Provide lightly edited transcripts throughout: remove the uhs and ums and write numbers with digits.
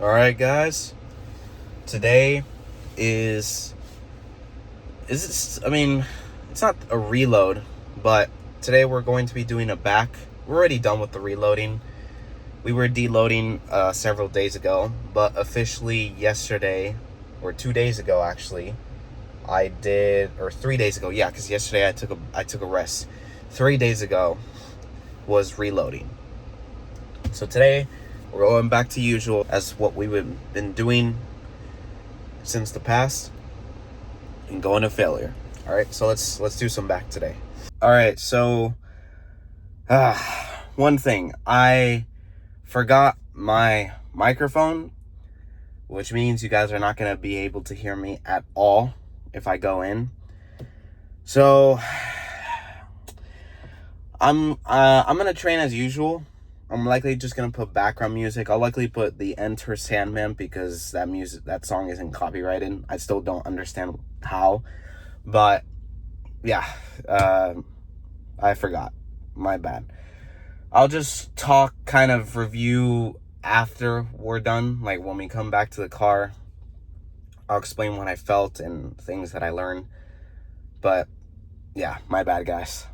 All right, guys. Today is I mean, it's not a reload, but today we're going to be doing a back. We're already done with the reloading. We were deloading several days ago, but officially yesterday, or 2 days ago actually, or 3 days ago. Yeah, because yesterday I took a rest. 3 days ago was reloading. So today we're going back to usual as what we've been doing since the past and going to failure. All right, so let's do some back today. All right, so one thing, I forgot my microphone, which means you guys are not going to be able to hear me at all if I go in. So I'm going to train as usual. I'm likely just going to put background music. I'll likely put the Enter Sandman because that song isn't copyrighted. I still don't understand how, but yeah, I forgot. My bad. I'll just talk, kind of review after we're done, like when we come back to the car. I'll explain what I felt and things that I learned. But yeah, my bad, guys.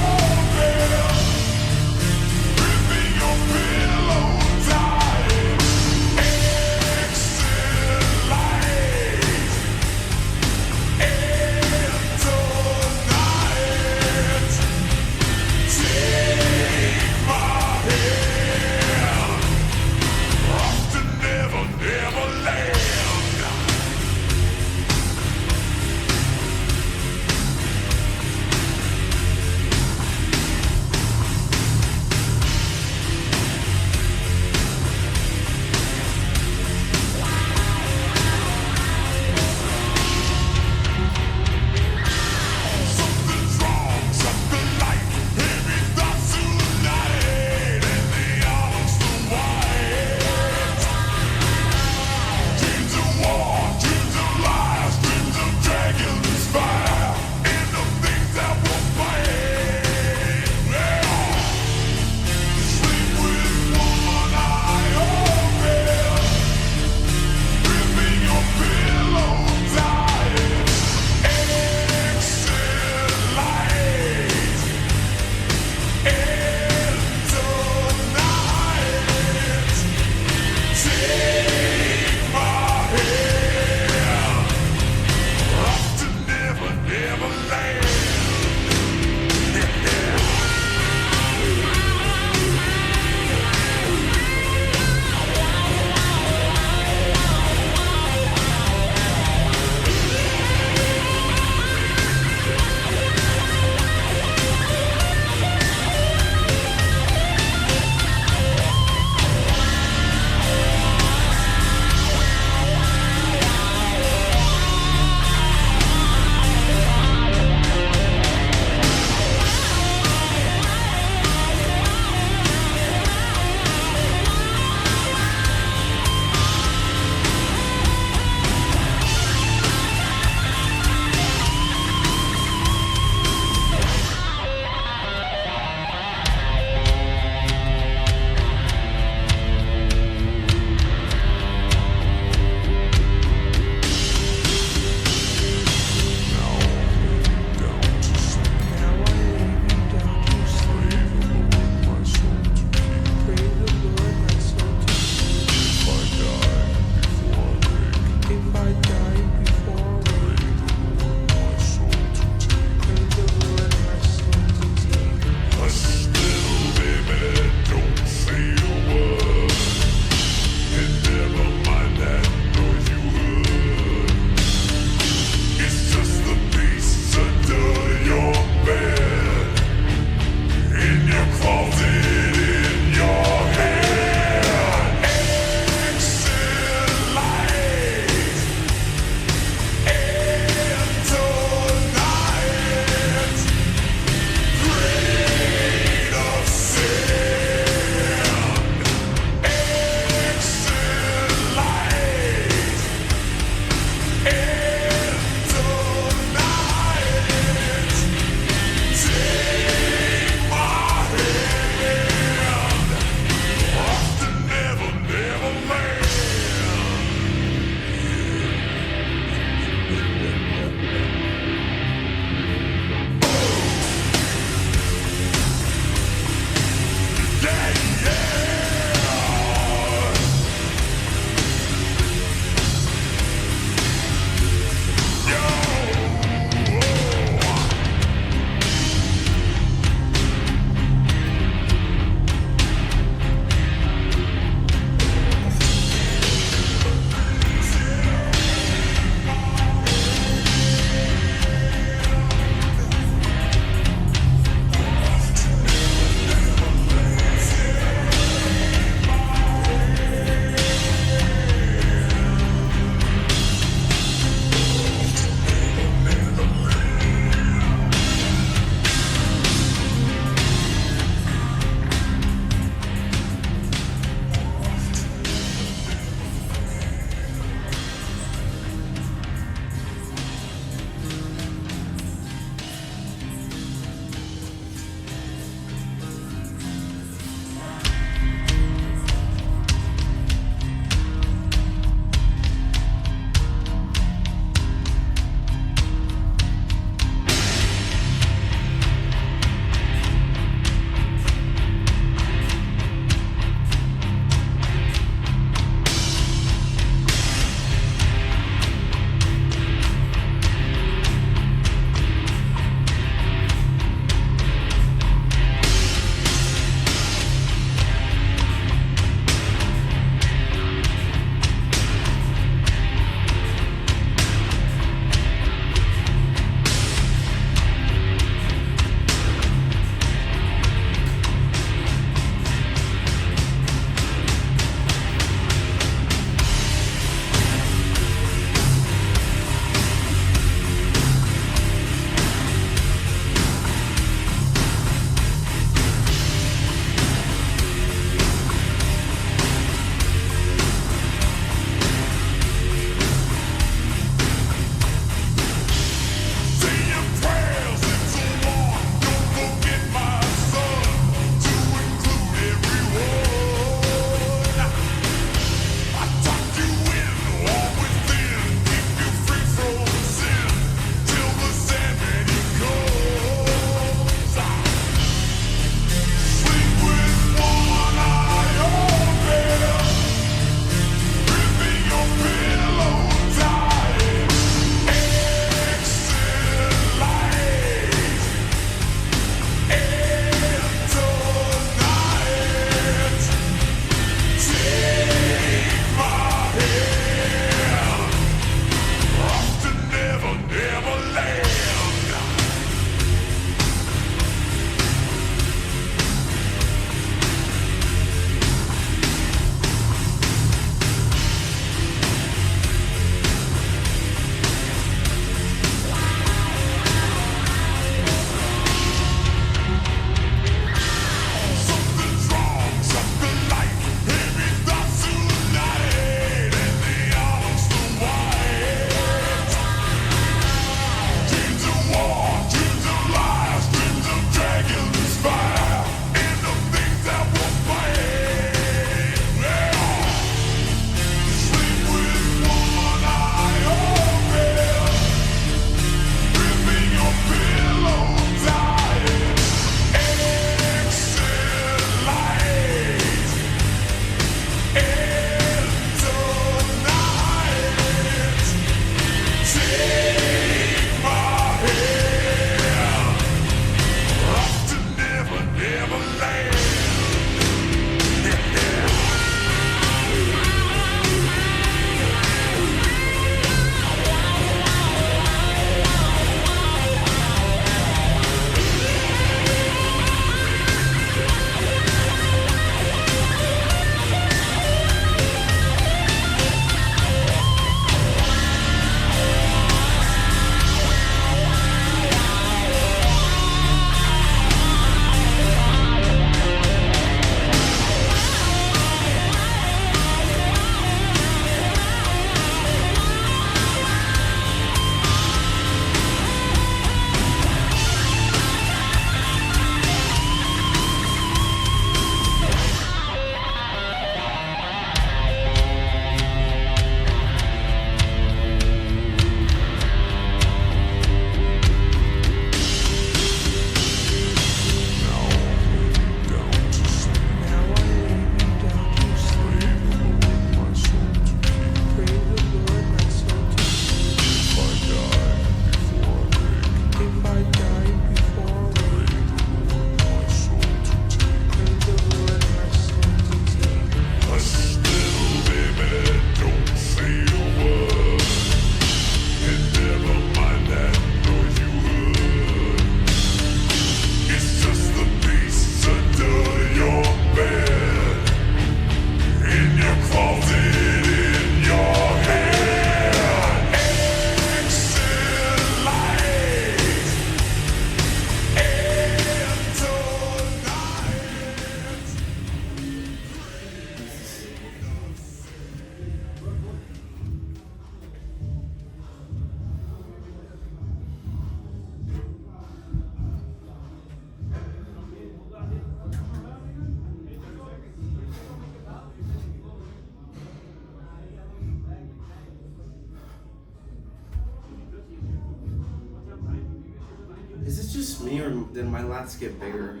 Is it just me, or did my lats get bigger?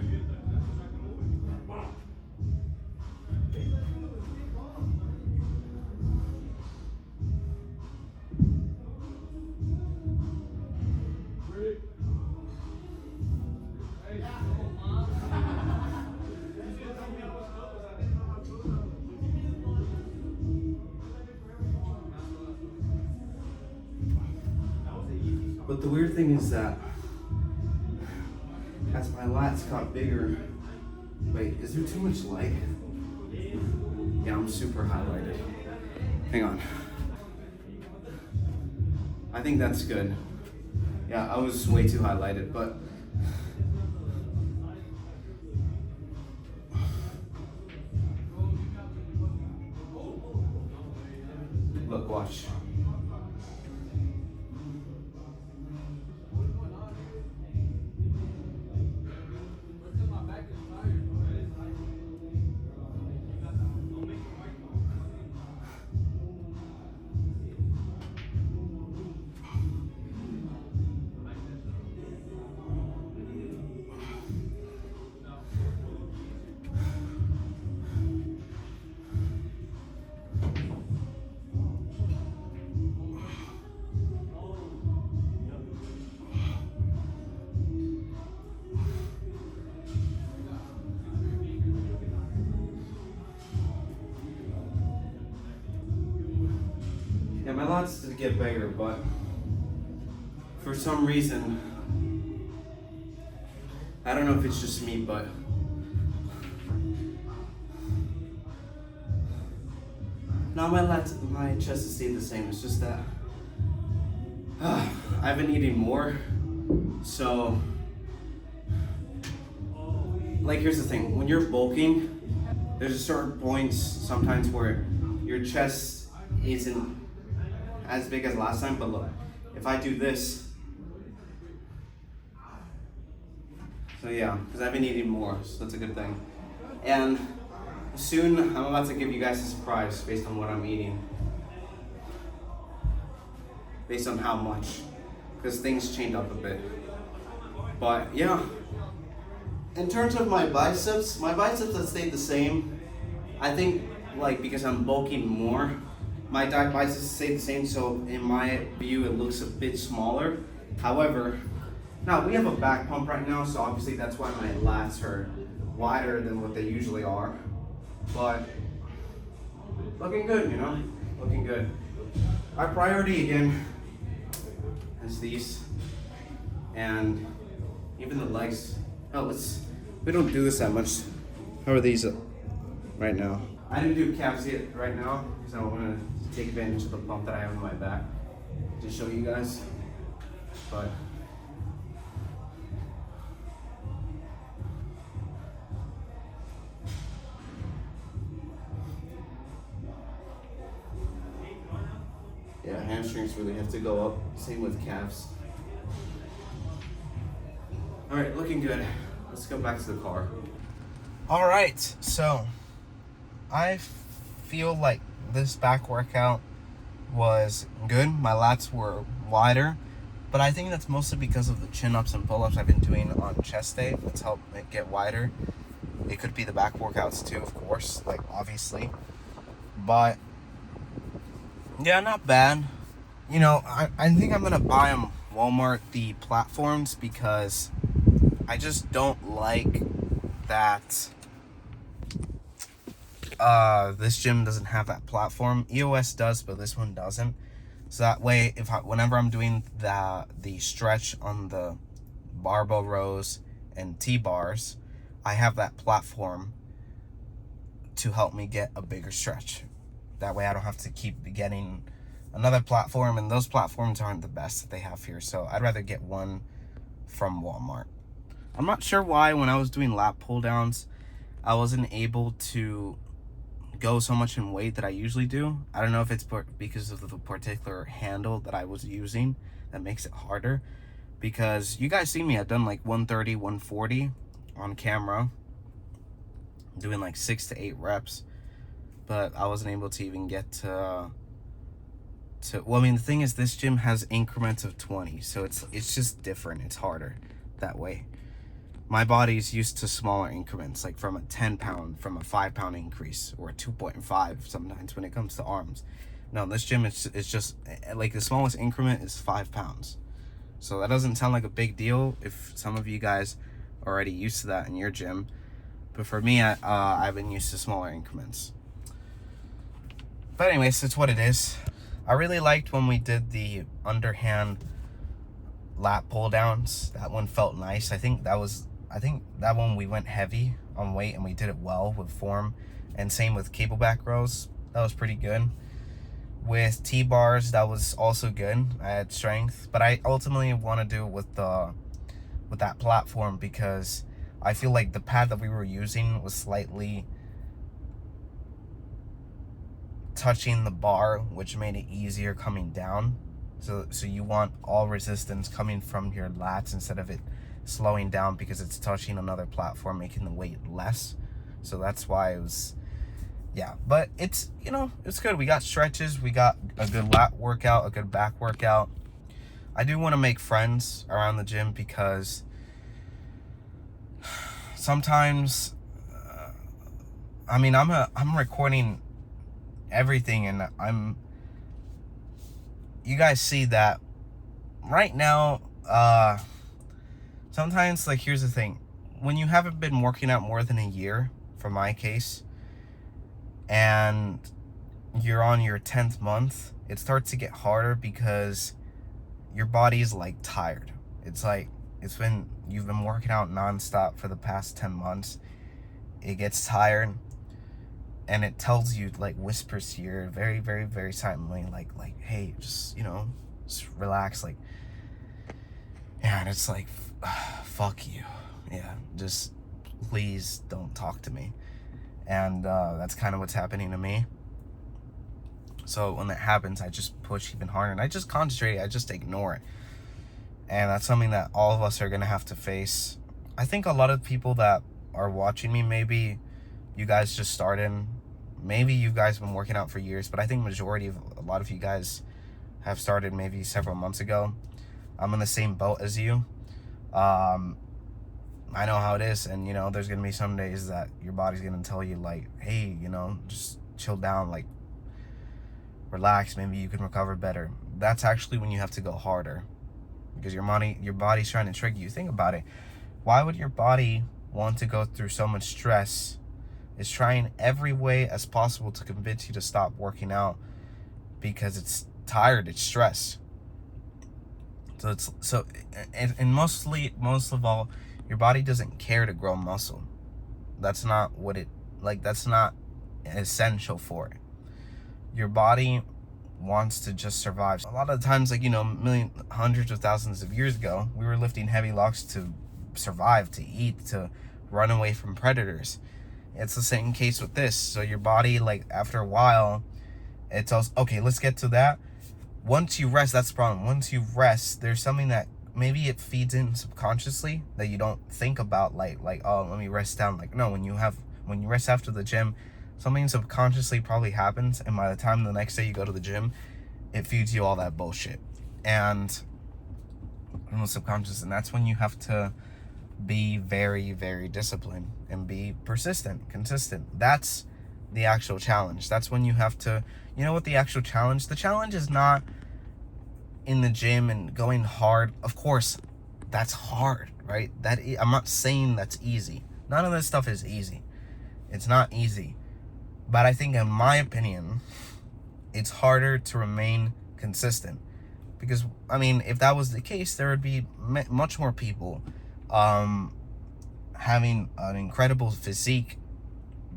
But the weird thing is that as my lats got bigger, wait, is there too much light? Yeah, I'm super highlighted. Hang on. I think that's good. Yeah, I was way too highlighted, but look, watch. Yeah, my lats did get bigger, but for some reason, I don't know if it's just me, but now my chest has stayed the same. It's just that I've been eating more, so like here's the thing: when you're bulking, there's a certain points sometimes where your chest isn't as big as last time. But look, if I do this, so yeah, because I've been eating more, so that's a good thing. And soon I'm about to give you guys a surprise based on what I'm eating, based on how much, because things changed up a bit. But yeah, in terms of my biceps have stayed the same. I think like because I'm bulking more, my biceps stay the same, so in my view it looks a bit smaller. However, now we have a back pump right now, so obviously that's why my lats are wider than what they usually are. But looking good, you know, looking good. Our priority again is these, and even the legs. Oh, we don't do this that much. How are these right now? I didn't do calves yet right now because I want to take advantage of the pump that I have in my back to show you guys. But yeah, hamstrings really have to go up. Same with calves. All right, looking good. Let's go back to the car. All right, so I feel like this back workout was good. My lats were wider, but I think that's mostly because of the chin-ups and pull-ups I've been doing on chest day. That's helped it get wider. It could be the back workouts too, of course, like obviously. But yeah, not bad. You know, I think I'm gonna buy them Walmart, the platforms, because I just don't like that this gym doesn't have that platform. EOS does, but this one doesn't. So that way, whenever I'm doing the stretch on the barbell rows and T-bars, I have that platform to help me get a bigger stretch. That way I don't have to keep getting another platform, and those platforms aren't the best that they have here. So I'd rather get one from Walmart. I'm not sure why when I was doing lat pull downs, I wasn't able to go so much in weight that I usually do. I don't know if it's because of the particular handle that I was using that makes it harder. Because you guys see me, I've done like 130, 140 on camera, doing like 6 to 8 reps, but I wasn't able to even get to well, I mean, the thing is, this gym has increments of 20, so it's just different. It's harder. that way. My body's used to smaller increments, like from a 10 pound, from a 5 pound increase, or a 2.5 sometimes when it comes to arms. No, this gym it's just like the smallest increment is 5 pounds. So that doesn't sound like a big deal if some of you guys are already used to that in your gym. But for me, I've been used to smaller increments. But anyways, it's what it is. I really liked when we did the underhand lat pull downs. That one felt nice. I think that one we went heavy on weight and we did it well with form. And same with cable back rows. That was pretty good. With T-bars, that was also good. I had strength, but I ultimately want to do it with that platform because I feel like the pad that we were using was slightly touching the bar, which made it easier coming down. So you want all resistance coming from your lats instead of it slowing down because it's touching another platform, making the weight less. So that's why it was, yeah. But it's, it's good. We got stretches, we got a good lat workout, a good back workout. I do want to make friends around the gym because sometimes, I'm recording everything and you guys see that right now. Sometimes, like, here's the thing, when you haven't been working out more than a year, for my case, and you're on your 10th month, it starts to get harder because your body's like tired. It's like you've been working out nonstop for the past 10 months. It gets tired and it tells you, like, whispers to you very, very, very silently, like, hey, just relax, like, yeah. And it's like, fuck you, yeah, just please don't talk to me. And that's kind of what's happening to me. So when that happens, I just push even harder and I just concentrate, I just ignore it. And that's something that all of us are gonna have to face. I think a lot of people that are watching me, maybe you guys just started, maybe you guys have been working out for years, but I think a lot of you guys have started maybe several months ago. I'm in the same boat as you. I know how it is, and there's gonna be some days that your body's gonna tell you, like, hey, just chill down, like, relax, maybe you can recover better. That's actually when you have to go harder, because your body's trying to trick you. Think about it. Why would your body want to go through so much stress? It's trying every way as possible to convince you to stop working out because it's tired, it's stressed. And most of all, your body doesn't care to grow muscle. That's not that's not essential for it. Your body wants to just survive. A lot of times, like, hundreds of thousands of years ago, we were lifting heavy logs to survive, to eat, to run away from predators. It's the same case with this. So your body, like, after a while, it tells, okay, let's get to that. Once you rest, that's the problem. Once you rest, there's something that maybe it feeds in subconsciously that you don't think about, like, oh, let me rest down. Like, no, when you rest after the gym, something subconsciously probably happens, and by the time the next day you go to the gym, it feeds you all that bullshit. And it was subconscious, and that's when you have to be very, very disciplined and be persistent, consistent. That's the actual challenge. That's when you have to, what the actual challenge? The challenge is not in the gym and going hard. Of course, that's hard, right? I'm not saying that's easy. None of this stuff is easy. It's not easy. But I think, in my opinion, it's harder to remain consistent. Because, if that was the case, there would be much more people having an incredible physique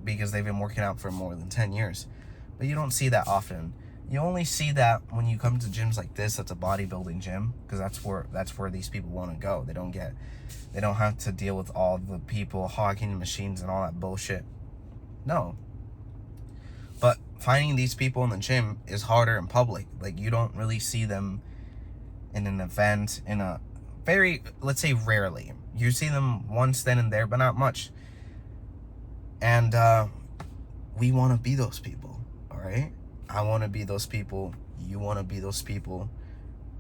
because they've been working out for more than 10 years. But you don't see that often. You only see that when you come to gyms like this, that's a bodybuilding gym, because that's where these people want to go. They don't have to deal with all the people hogging the machines and all that bullshit. No. But finding these people in the gym is harder in public. Like, you don't really see them in an event, in a very, let's say, rarely. You see them once then and there, but not much. And we want to be those people, all right? I want to be those people. You want to be those people.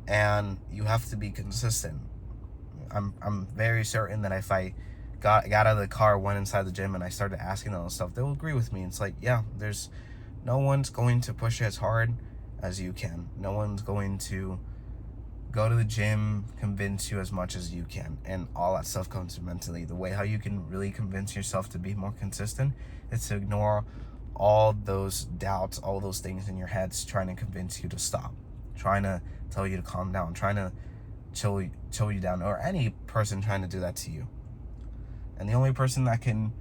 And you have to be consistent. I'm very certain that if I got out of the car, went inside the gym, and I started asking them stuff, they'll agree with me. It's like, yeah, there's no one's going to push as hard as you can. No one's going to go to the gym, convince you as much as you can, and all that stuff comes mentally. The way how you can really convince yourself to be more consistent is to ignore all those doubts, all those things in your heads trying to convince you to stop, trying to tell you to calm down, trying to chill you down, or any person trying to do that to you. And the only person that can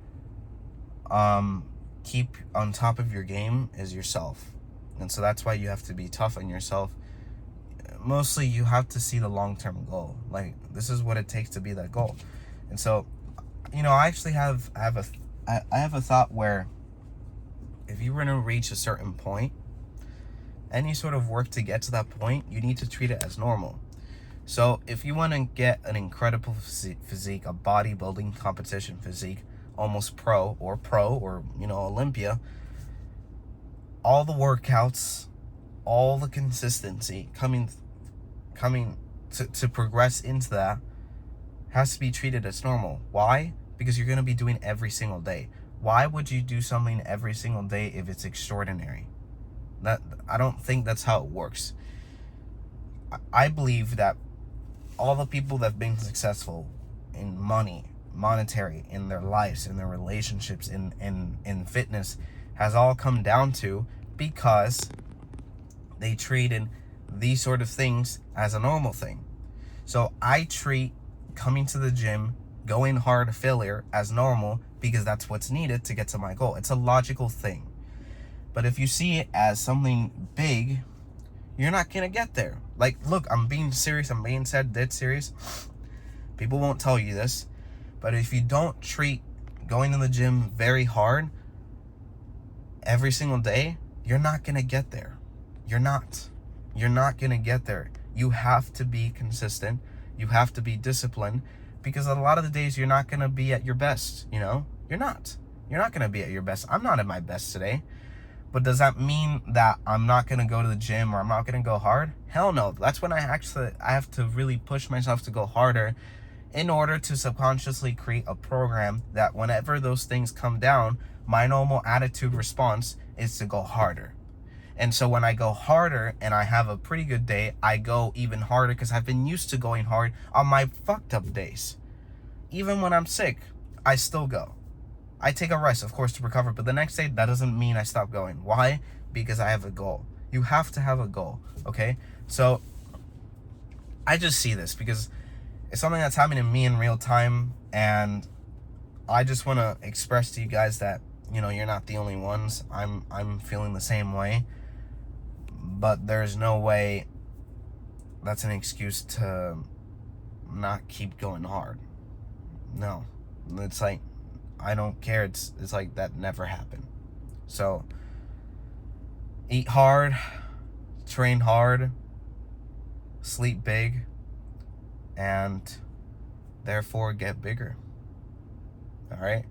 keep on top of your game is yourself. And so that's why you have to be tough on yourself. Mostly you have to see the long-term goal. Like, this is what it takes to be that goal. And so, I actually have a thought where if you were to reach a certain point, any sort of work to get to that point, you need to treat it as normal. So if you want to get an incredible physique, a bodybuilding competition physique, almost pro or Olympia, all the workouts, all the consistency coming to progress into that has to be treated as normal. Why? Because you're going to be doing every single day. Why would you do something every single day if it's extraordinary? I don't think that's how it works. I believe that all the people that have been successful in monetary, in their lives, in their relationships, in fitness, has all come down to because they treated these sort of things as a normal thing. So I treat coming to the gym, going hard, failure as normal because that's what's needed to get to my goal. It's a logical thing. But if you see it as something big, you're not gonna get there. Like, look, I'm being serious. I'm being dead serious. People won't tell you this, but if you don't treat going to the gym very hard every single day, you're not gonna get there. You're not gonna get there. You have to be consistent. You have to be disciplined, because a lot of the days you're not gonna be at your best. You're not gonna be at your best. I'm not at my best today. But does that mean that I'm not going to go to the gym or I'm not going to go hard? Hell no. That's when I have to really push myself to go harder in order to subconsciously create a program that whenever those things come down, my normal attitude response is to go harder. And so when I go harder and I have a pretty good day, I go even harder because I've been used to going hard on my fucked up days. Even when I'm sick, I still go. I take a rest, of course, to recover, but the next day, that doesn't mean I stop going. Why? Because I have a goal. You have to have a goal, okay? So, I just see this because it's something that's happening to me in real time, and I just want to express to you guys that, you're not the only ones. I'm feeling the same way, but there's no way that's an excuse to not keep going hard. No. It's like, I don't care. It's like that never happened. So eat hard, train hard, sleep big, and therefore get bigger. All right.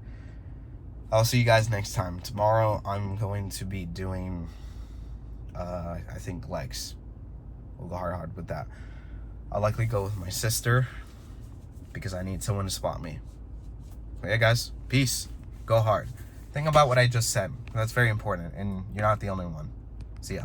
I'll see you guys next time. Tomorrow I'm going to be doing I think legs. We'll go hard with that. I'll likely go with my sister because I need someone to spot me. Yeah, guys, peace. Go hard. Think about what I just said. That's very important, and you're not the only one. See ya.